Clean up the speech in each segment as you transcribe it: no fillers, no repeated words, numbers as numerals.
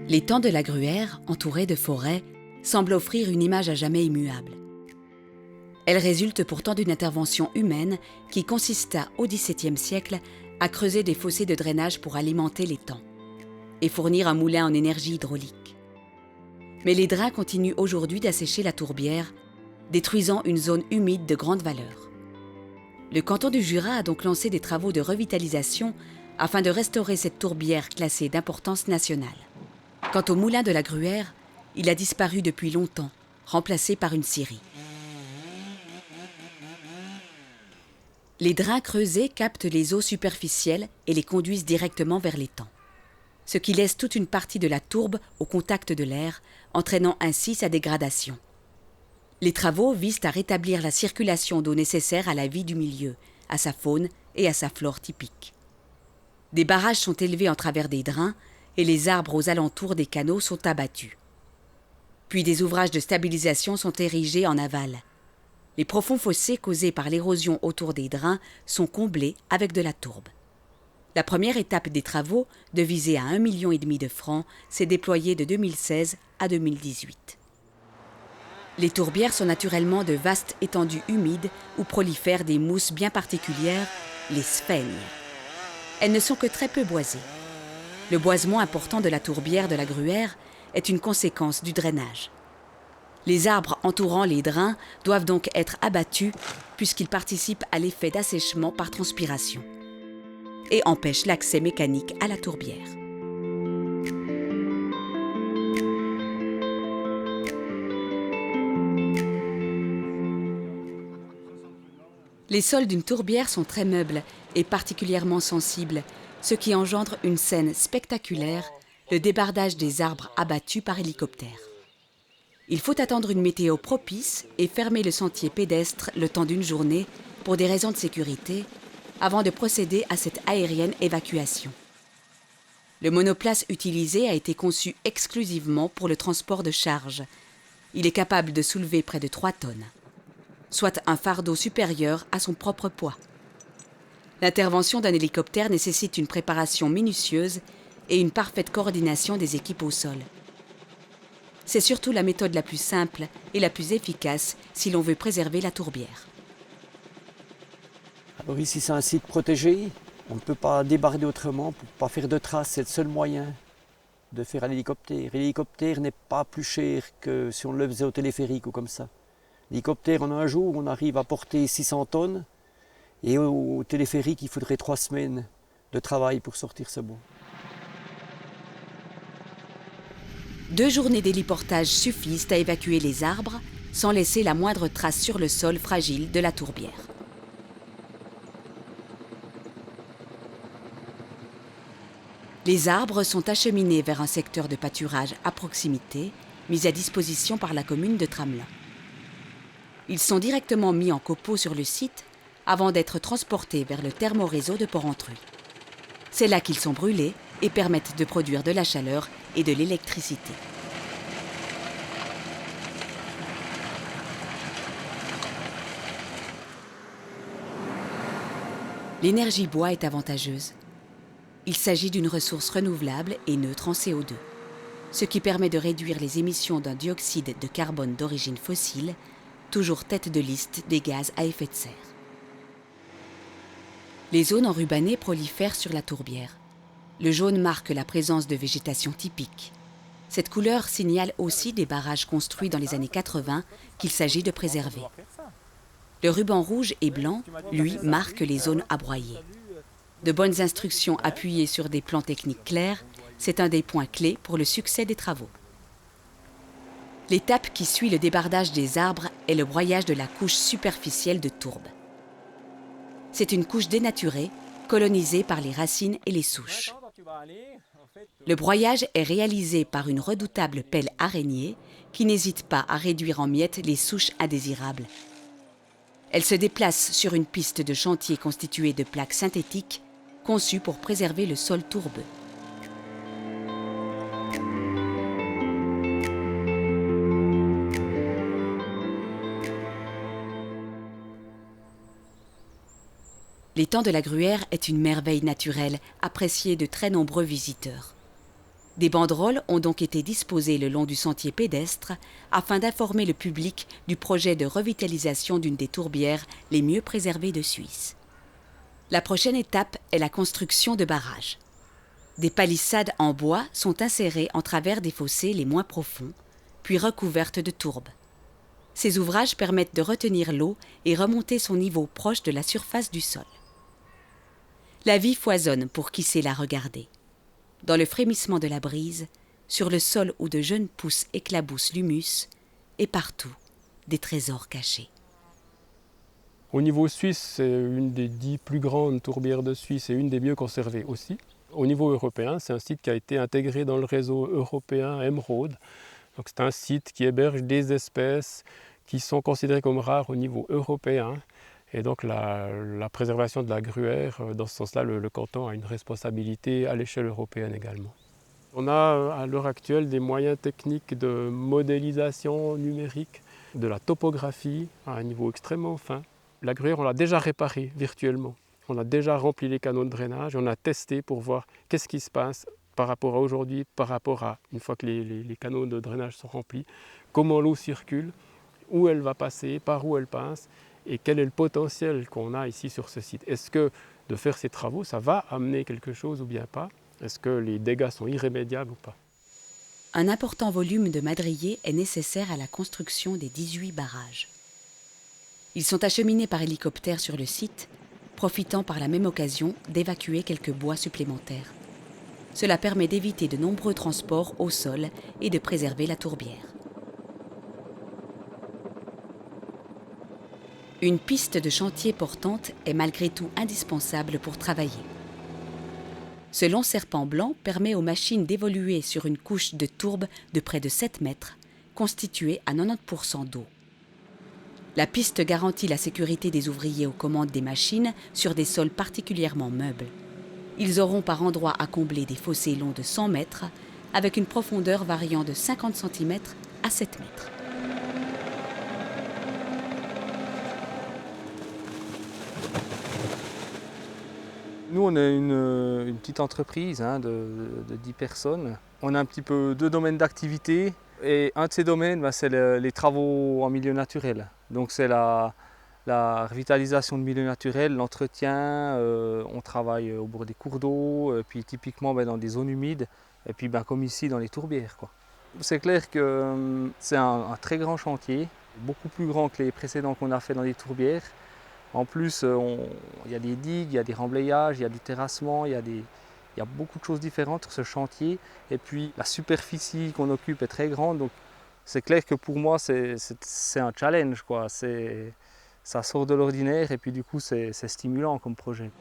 L'étang de la Gruère, entouré de forêts, semble offrir une image à jamais immuable. Elle résulte pourtant d'une intervention humaine qui consista au XVIIe siècle à creuser des fossés de drainage pour alimenter l'étang et fournir un moulin en énergie hydraulique. Mais les drains continuent aujourd'hui d'assécher la tourbière, détruisant une zone humide de grande valeur. Le canton du Jura a donc lancé des travaux de revitalisation afin de restaurer cette tourbière classée d'importance nationale. Quant au moulin de la Gruère, il a disparu depuis longtemps, remplacé par une scierie. Les drains creusés captent les eaux superficielles et les conduisent directement vers l'étang, ce qui laisse toute une partie de la tourbe au contact de l'air, entraînant ainsi sa dégradation. Les travaux visent à rétablir la circulation d'eau nécessaire à la vie du milieu, à sa faune et à sa flore typique. Des barrages sont élevés en travers des drains et les arbres aux alentours des canaux sont abattus. Puis des ouvrages de stabilisation sont érigés en aval. Les profonds fossés causés par l'érosion autour des drains sont comblés avec de la tourbe. La première étape des travaux, devisée à 1,5 million de francs, s'est déployée de 2016 à 2018. Les tourbières sont naturellement de vastes étendues humides où prolifèrent des mousses bien particulières, les sphènes. Elles ne sont que très peu boisées. Le boisement important de la tourbière de la Gruère est une conséquence du drainage. Les arbres entourant les drains doivent donc être abattus puisqu'ils participent à l'effet d'assèchement par transpiration et empêchent l'accès mécanique à la tourbière. Les sols d'une tourbière sont très meubles et particulièrement sensibles, ce qui engendre une scène spectaculaire, le débardage des arbres abattus par hélicoptère. Il faut attendre une météo propice et fermer le sentier pédestre le temps d'une journée pour des raisons de sécurité, avant de procéder à cette aérienne évacuation. Le monoplace utilisé a été conçu exclusivement pour le transport de charges. Il est capable de soulever près de 3 tonnes. Soit un fardeau supérieur à son propre poids. L'intervention d'un hélicoptère nécessite une préparation minutieuse et une parfaite coordination des équipes au sol. C'est surtout la méthode la plus simple et la plus efficace si l'on veut préserver la tourbière. Alors ici c'est un site protégé, on ne peut pas débarder autrement pour ne pas faire de traces, c'est le seul moyen de faire un hélicoptère. L'hélicoptère n'est pas plus cher que si on le faisait au téléphérique ou comme ça. L'hélicoptère, en un jour, on arrive à porter 600 tonnes et au téléphérique, il faudrait 3 semaines de travail pour sortir ce bois. 2 journées d'héliportage suffisent à évacuer les arbres sans laisser la moindre trace sur le sol fragile de la tourbière. Les arbres sont acheminés vers un secteur de pâturage à proximité, mis à disposition par la commune de Tramelin. Ils sont directement mis en copeaux sur le site avant d'être transportés vers le thermoréseau de Porrentruy. C'est là qu'ils sont brûlés et permettent de produire de la chaleur et de l'électricité. L'énergie bois est avantageuse. Il s'agit d'une ressource renouvelable et neutre en CO2, ce qui permet de réduire les émissions d'un dioxyde de carbone d'origine fossile, toujours tête de liste des gaz à effet de serre. Les zones enrubannées prolifèrent sur la tourbière. Le jaune marque la présence de végétation typique. Cette couleur signale aussi des barrages construits dans les années 80 qu'il s'agit de préserver. Le ruban rouge et blanc, lui, marque les zones abroyées. De bonnes instructions appuyées sur des plans techniques clairs, c'est un des points clés pour le succès des travaux. L'étape qui suit le débardage des arbres est le broyage de la couche superficielle de tourbe. C'est une couche dénaturée, colonisée par les racines et les souches. Le broyage est réalisé par une redoutable pelle araignée qui n'hésite pas à réduire en miettes les souches indésirables. Elle se déplace sur une piste de chantier constituée de plaques synthétiques conçues pour préserver le sol tourbeux. L'étang de la Gruère est une merveille naturelle appréciée de très nombreux visiteurs. Des banderoles ont donc été disposées le long du sentier pédestre afin d'informer le public du projet de revitalisation d'une des tourbières les mieux préservées de Suisse. La prochaine étape est la construction de barrages. Des palissades en bois sont insérées en travers des fossés les moins profonds, puis recouvertes de tourbes. Ces ouvrages permettent de retenir l'eau et remonter son niveau proche de la surface du sol. La vie foisonne pour qui sait la regarder. Dans le frémissement de la brise, sur le sol où de jeunes pousses éclaboussent l'humus, et partout, des trésors cachés. Au niveau suisse, c'est une des 10 plus grandes tourbières de Suisse et une des mieux conservées aussi. Au niveau européen, c'est un site qui a été intégré dans le réseau européen Emeraude. Donc c'est un site qui héberge des espèces qui sont considérées comme rares au niveau européen. Et donc la préservation de la gruère, dans ce sens-là, le canton a une responsabilité à l'échelle européenne également. On a à l'heure actuelle des moyens techniques de modélisation numérique, de la topographie à un niveau extrêmement fin. La gruère, on l'a déjà réparée virtuellement. On a déjà rempli les canaux de drainage, on a testé pour voir qu'est-ce qui se passe par rapport à aujourd'hui, par rapport à, une fois que les canaux de drainage sont remplis, comment l'eau circule, où elle va passer, par où elle passe, et quel est le potentiel qu'on a ici sur ce site. Est-ce que de faire ces travaux, ça va amener quelque chose ou bien pas? Est-ce que les dégâts sont irrémédiables ou pas? Un important volume de madriers est nécessaire à la construction des 18 barrages. Ils sont acheminés par hélicoptère sur le site, profitant par la même occasion d'évacuer quelques bois supplémentaires. Cela permet d'éviter de nombreux transports au sol et de préserver la tourbière. Une piste de chantier portante est malgré tout indispensable pour travailler. Ce long serpent blanc permet aux machines d'évoluer sur une couche de tourbe de près de 7 mètres, constituée à 90% d'eau. La piste garantit la sécurité des ouvriers aux commandes des machines sur des sols particulièrement meubles. Ils auront par endroits à combler des fossés longs de 100 mètres, avec une profondeur variant de 50 cm à 7 mètres. Nous, on est une petite entreprise de 10 personnes. On a un petit peu 2 domaines d'activité. Et un de ces domaines, c'est les travaux en milieu naturel. Donc c'est la revitalisation de milieu naturel, l'entretien. On travaille au bord des cours d'eau, puis typiquement dans des zones humides, et puis comme ici dans les tourbières, quoi. C'est clair que c'est un très grand chantier, beaucoup plus grand que les précédents qu'on a fait dans les tourbières. En plus, il y a des digues, il y a des remblayages, il y a du terrassement, il y a beaucoup de choses différentes sur ce chantier. Et puis la superficie qu'on occupe est très grande, donc c'est clair que pour moi c'est un challenge, quoi. Ça sort de l'ordinaire et puis du coup c'est stimulant comme projet.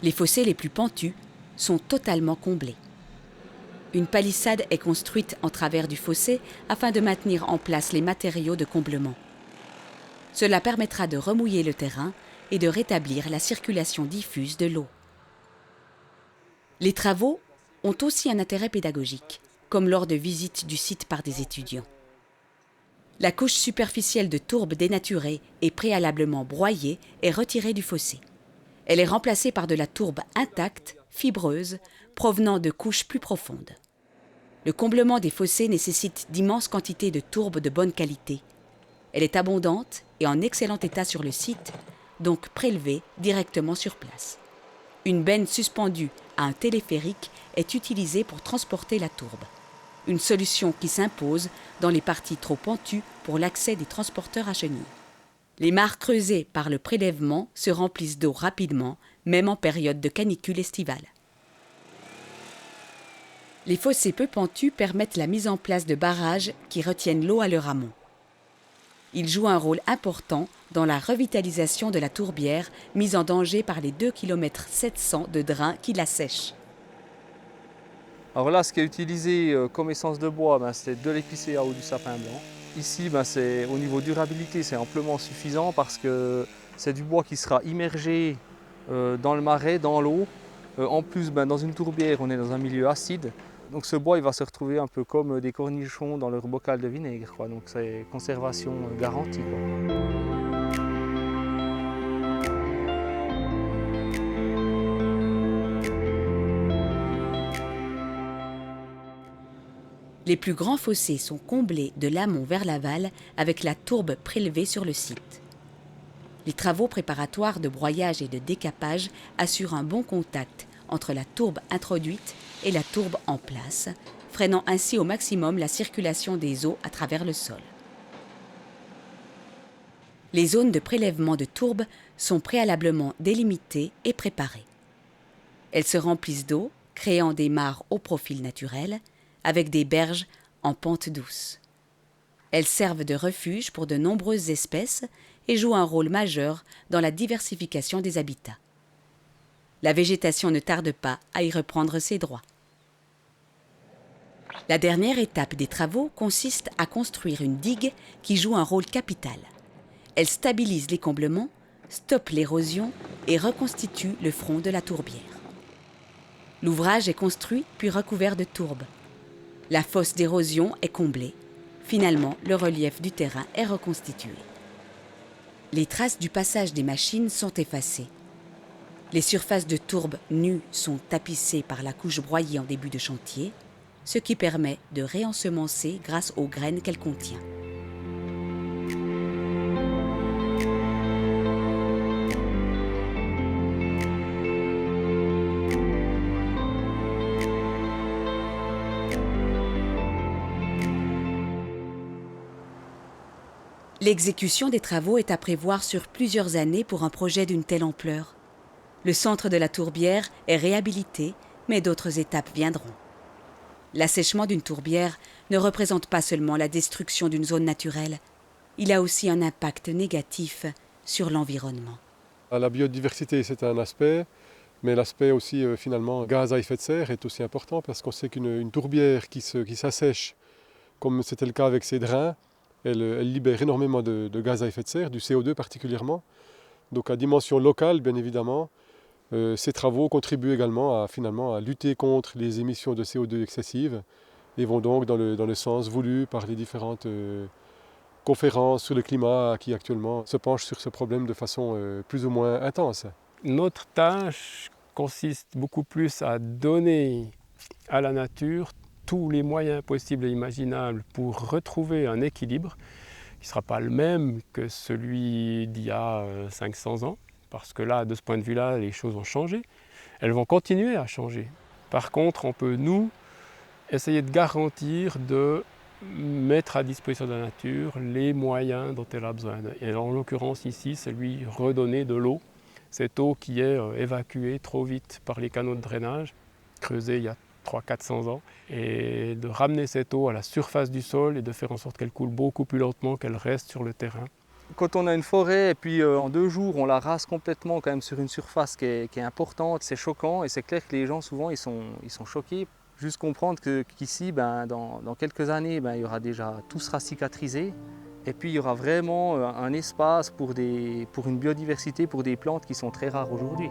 Les fossés les plus pentus sont totalement comblés. Une palissade est construite en travers du fossé afin de maintenir en place les matériaux de comblement. Cela permettra de remouiller le terrain et de rétablir la circulation diffuse de l'eau. Les travaux ont aussi un intérêt pédagogique, comme lors de visites du site par des étudiants. La couche superficielle de tourbe dénaturée et préalablement broyée est retirée du fossé. Elle est remplacée par de la tourbe intacte, fibreuse, provenant de couches plus profondes. Le comblement des fossés nécessite d'immenses quantités de tourbe de bonne qualité. Elle est abondante et en excellent état sur le site, donc prélevée directement sur place. Une benne suspendue à un téléphérique est utilisée pour transporter la tourbe. Une solution qui s'impose dans les parties trop pentues pour l'accès des transporteurs à chenilles. Les mares creusées par le prélèvement se remplissent d'eau rapidement, même en période de canicule estivale. Les fossés peu pentus permettent la mise en place de barrages qui retiennent l'eau à leur amont. Ils jouent un rôle important dans la revitalisation de la tourbière, mise en danger par les 2,7 km de drains qui la sèchent. Alors là, ce qui est utilisé comme essence de bois, c'est de l'épicéa ou du sapin blanc. Ici, au niveau durabilité, c'est amplement suffisant parce que c'est du bois qui sera immergé dans le marais, dans l'eau. En plus, dans une tourbière, on est dans un milieu acide. Donc ce bois, il va se retrouver un peu comme des cornichons dans leur bocal de vinaigre, quoi. Donc c'est conservation garantie, quoi. Les plus grands fossés sont comblés de l'amont vers l'aval avec la tourbe prélevée sur le site. Les travaux préparatoires de broyage et de décapage assurent un bon contact entre la tourbe introduite et la tourbe en place, freinant ainsi au maximum la circulation des eaux à travers le sol. Les zones de prélèvement de tourbe sont préalablement délimitées et préparées. Elles se remplissent d'eau, créant des mares au profil naturel, avec des berges en pente douce. Elles servent de refuge pour de nombreuses espèces et jouent un rôle majeur dans la diversification des habitats. La végétation ne tarde pas à y reprendre ses droits. La dernière étape des travaux consiste à construire une digue qui joue un rôle capital. Elle stabilise les comblements, stoppe l'érosion et reconstitue le front de la tourbière. L'ouvrage est construit puis recouvert de tourbe. La fosse d'érosion est comblée. Finalement, le relief du terrain est reconstitué. Les traces du passage des machines sont effacées. Les surfaces de tourbe nues sont tapissées par la couche broyée en début de chantier, ce qui permet de réensemencer grâce aux graines qu'elle contient. L'exécution des travaux est à prévoir sur plusieurs années pour un projet d'une telle ampleur. Le centre de la tourbière est réhabilité, mais d'autres étapes viendront. L'assèchement d'une tourbière ne représente pas seulement la destruction d'une zone naturelle, il a aussi un impact négatif sur l'environnement. La biodiversité, c'est un aspect, mais l'aspect aussi finalement gaz à effet de serre est aussi important parce qu'on sait qu'une tourbière qui s'assèche, comme c'était le cas avec ces drains, elle libère énormément de gaz à effet de serre, du CO2 particulièrement. Donc à dimension locale, bien évidemment, ces travaux contribuent également à lutter contre les émissions de CO2 excessives et vont donc dans le sens voulu par les différentes conférences sur le climat qui actuellement se penchent sur ce problème de façon plus ou moins intense. Notre tâche consiste beaucoup plus à donner à la nature tous les moyens possibles et imaginables pour retrouver un équilibre qui ne sera pas le même que celui d'il y a 500 ans, parce que là, de ce point de vue-là, les choses ont changé. Elles vont continuer à changer. Par contre, on peut, nous, essayer de garantir de mettre à disposition de la nature les moyens dont elle a besoin. Et en l'occurrence ici, c'est lui redonner de l'eau, cette eau qui est évacuée trop vite par les canaux de drainage, creusés il y a 300-400 ans, et de ramener cette eau à la surface du sol et de faire en sorte qu'elle coule beaucoup plus lentement, qu'elle reste sur le terrain. Quand on a une forêt et puis en 2 jours on la rase complètement quand même sur une surface qui est importante, c'est choquant et c'est clair que les gens souvent ils sont choqués. Juste comprendre qu'ici, dans quelques années, il y aura déjà, tout sera cicatrisé et puis il y aura vraiment un espace pour une biodiversité, pour des plantes qui sont très rares aujourd'hui.